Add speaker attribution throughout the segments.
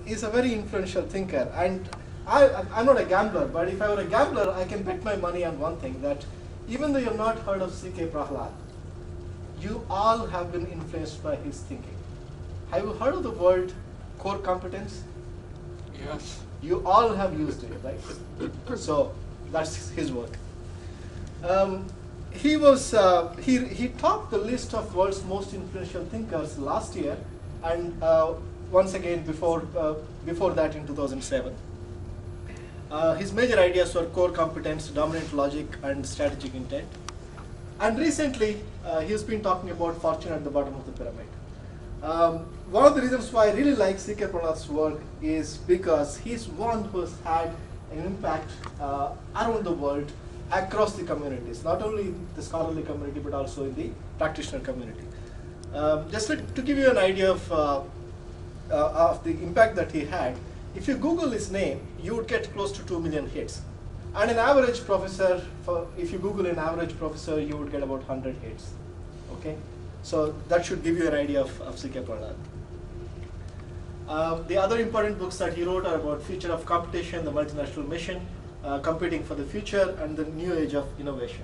Speaker 1: Is a very influential thinker, and I'm not a gambler, but if I were a gambler, I can bet my money on one thing, that even though you've not heard of C.K. Pralahad, you all have been influenced by his thinking. Have you heard of the word core competence?
Speaker 2: Yes.
Speaker 1: You all have used it, right? So that's his work. He topped the list of world's most influential thinkers last year, and once again before that in 2007. His major ideas were core competence, dominant logic, and strategic intent. And recently, he's been talking about fortune at the bottom of the pyramid. One of the reasons why I really like C.K. Pralahad's work is because he's one who has had an impact around the world, across the communities, not only the scholarly community but also in the practitioner community. Just to give you an idea of the impact that he had, if you Google his name, you would get close to 2 million hits. And an average professor, if you Google an average professor, you would get about 100 hits. Okay, so that should give you an idea of C.K. Pralahad. The other important books that he wrote are about future of competition, the multinational mission, competing for the future, and the new age of innovation.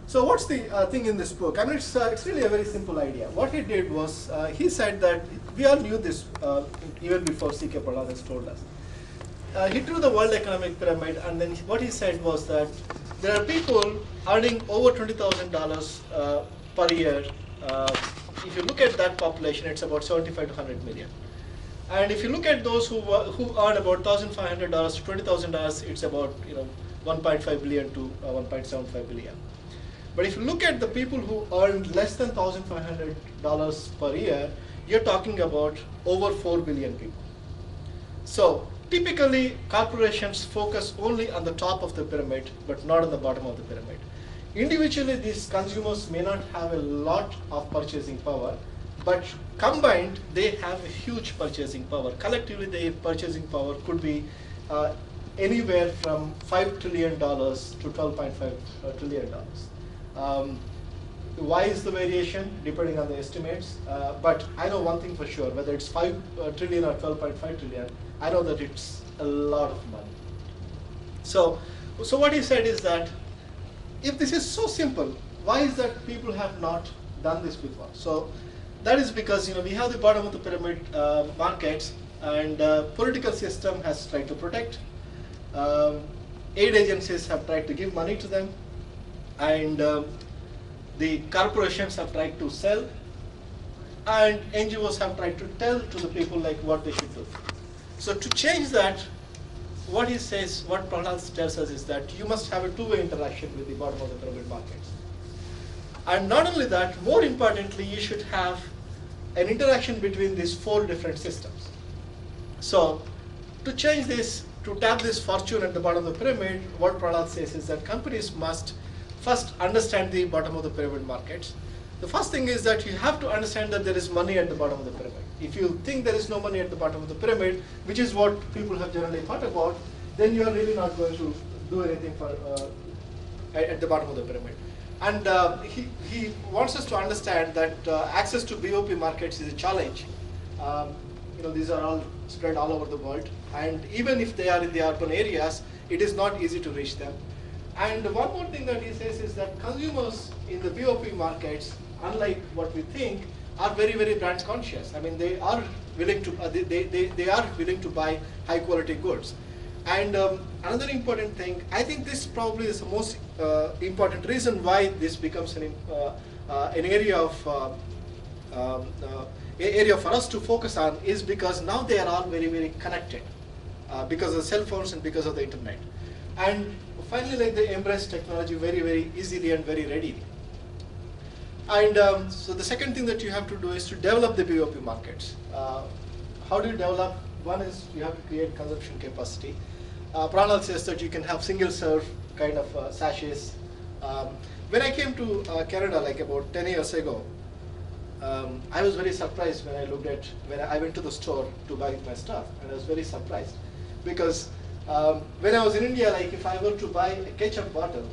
Speaker 1: So what's the thing in this book? I mean, it's really a very simple idea. What he did was, he said that we all knew this even before C.K. Pralahad has told us. He drew the World Economic Pyramid, and then what he said was that there are people earning over $20,000 per year. If you look at that population, it's about 75 to 100 million. And if you look at those who earn about $1,500 to $20,000, it's about 1.5 billion to 1.75 billion. But if you look at the people who earn less than $1,500 per year, you're talking about over 4 billion people. So typically, corporations focus only on the top of the pyramid, but not on the bottom of the pyramid. Individually, these consumers may not have a lot of purchasing power, but combined, they have a huge purchasing power. Collectively, their purchasing power could be anywhere from $5 trillion to $12.5 trillion. Why is the variation? Depending on the estimates. But I know one thing for sure, whether it's 5 trillion or 12.5 trillion, I know that it's a lot of money. So what he said is that if this is so simple, why is that people have not done this before? So that is because we have the bottom of the pyramid markets, and political system has tried to protect. Aid agencies have tried to give money to them, and the corporations have tried to sell, and NGOs have tried to tell to the people like what they should do. So to change that, what he says, what Pralahad tells us is that you must have a two-way interaction with the bottom of the pyramid markets. And not only that, more importantly, you should have an interaction between these 4 different systems. So to change this, to tap this fortune at the bottom of the pyramid, what Pralahad says is that companies must first understand the bottom of the pyramid markets. The first thing is that you have to understand that there is money at the bottom of the pyramid. If you think there is no money at the bottom of the pyramid, which is what people have generally thought about, then you are really not going to do anything at the bottom of the pyramid. And he wants us to understand that access to BOP markets is a challenge. These are all spread all over the world, and even if they are in the urban areas, it is not easy to reach them. And one more thing that he says is that consumers in the BOP markets, unlike what we think, are very, very brand conscious. I mean, they are willing to they are willing to buy high quality goods. And another important thing, I think this probably is the most important reason why this becomes an area for us to focus on, is because now they are all very, very connected because of the cell phones and because of the internet. And finally, they embrace technology very, very easily and very readily. And so the second thing that you have to do is to develop the BOP markets. How do you develop? One is you have to create consumption capacity. Pralahad says that you can have single serve kind of sachets. When I came to Canada like about 10 years ago, I was very surprised when I went to the store to buy my stuff, and I was very surprised because when I was in India, like if I were to buy a ketchup bottle,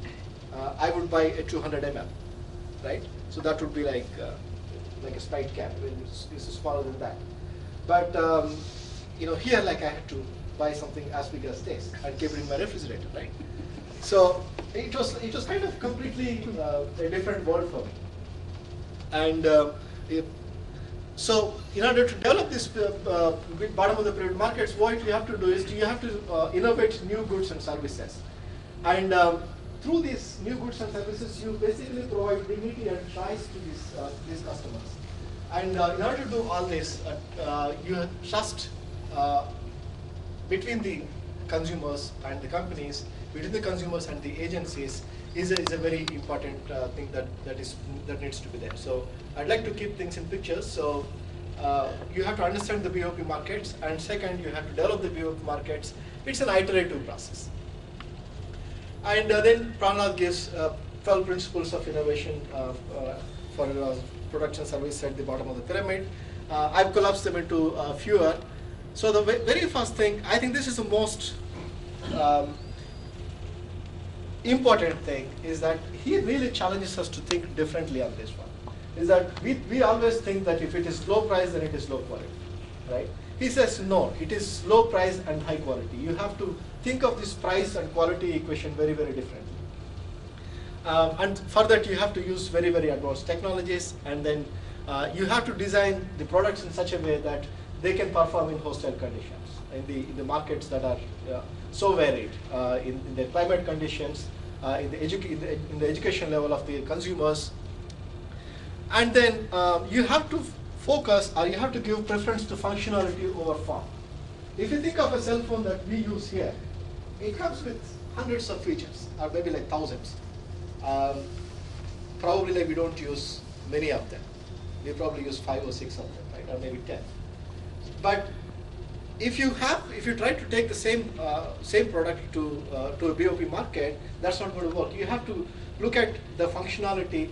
Speaker 1: I would buy a 200 ml, right? So that would be like a Sprite can, it's smaller than that. But here, like, I had to buy something as big as this and keep it in my refrigerator, right? So it was kind of completely a different world for me. And so in order to develop this bottom of the pyramid markets, what you have to do is you have to innovate new goods and services. And through these new goods and services, you basically provide dignity and choice to these customers. And in order to do all this, you trust between the consumers and the companies, between the consumers and the agencies is a very important thing that needs to be there. So I'd like to keep things in pictures. So you have to understand the BOP markets, and second, you have to develop the BOP markets. It's an iterative process. And then Pralahad gives 12 principles of innovation for production service at the bottom of the pyramid. I've collapsed them into fewer. So the very first thing, I think this is the most important thing, is that he really challenges us to think differently on this one. Is that we always think that if it is low price, then it is low quality, right? He says no, it is low price and high quality. You have to think of this price and quality equation very, very differently. And for that, you have to use very, very advanced technologies, and then you have to design the products in such a way that they can perform in hostile conditions, in the markets that are so varied, in the climate conditions, in the education level of the consumers. And then you have to focus, or you have to give preference to functionality over form. If you think of a cell phone that we use here, it comes with hundreds of features, or maybe like thousands. Probably like we don't use many of them. We probably use 5 or 6 of them, right, or maybe 10. But if you try to take the same product to a BOP market, that's not going to work. You have to look at the functionality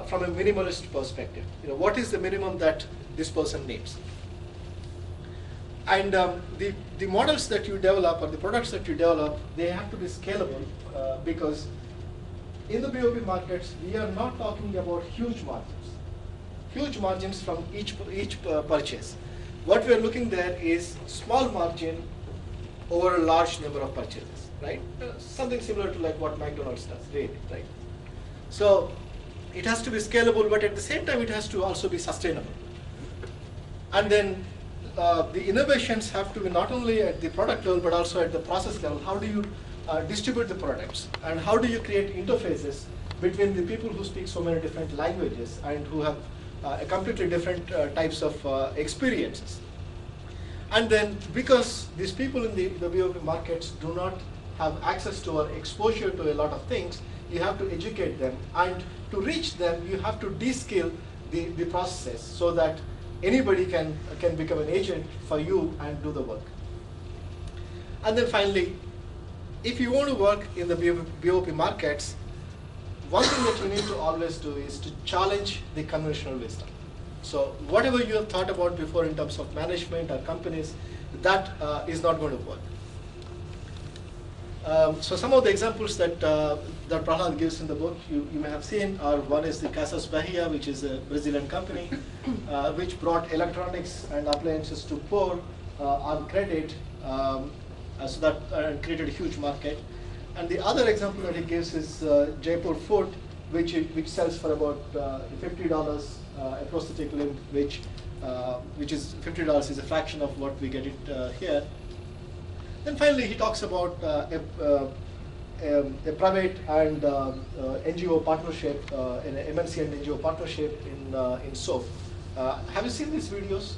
Speaker 1: from a minimalist perspective. What is the minimum that this person needs? And the models that you develop, or the products that you develop, they have to be scalable, because in the BOP markets, we are not talking about huge margins from each purchase. What we are looking there is small margin over a large number of purchases, right? Something similar to like what McDonald's does, really, right? So it has to be scalable, but at the same time, it has to also be sustainable. And then the innovations have to be not only at the product level, but also at the process level. How do you distribute the products, and how do you create interfaces between the people who speak so many different languages and who have a completely different types of experiences? And then, because these people in the BOP markets do not have access to or exposure to a lot of things, you have to educate them, and to reach them, you have to de-skill the processes so that anybody can become an agent for you and do the work. And then finally, if you want to work in the BOP markets, one thing that you need to always do is to challenge the conventional wisdom. So whatever you have thought about before in terms of management or companies, that is not going to work. So some of the examples that Pralahad gives in the book, you may have seen, are one is the Casas Bahia, which is a Brazilian company, which brought electronics and appliances to poor on credit, so that created a huge market. And the other example that he gives is Jaipur Food, which sells for about $50 a prosthetic limb, which is $50 is a fraction of what we get it here. Then finally, he talks about a private and NGO partnership, an MNC and NGO partnership in soap. Have you seen these videos?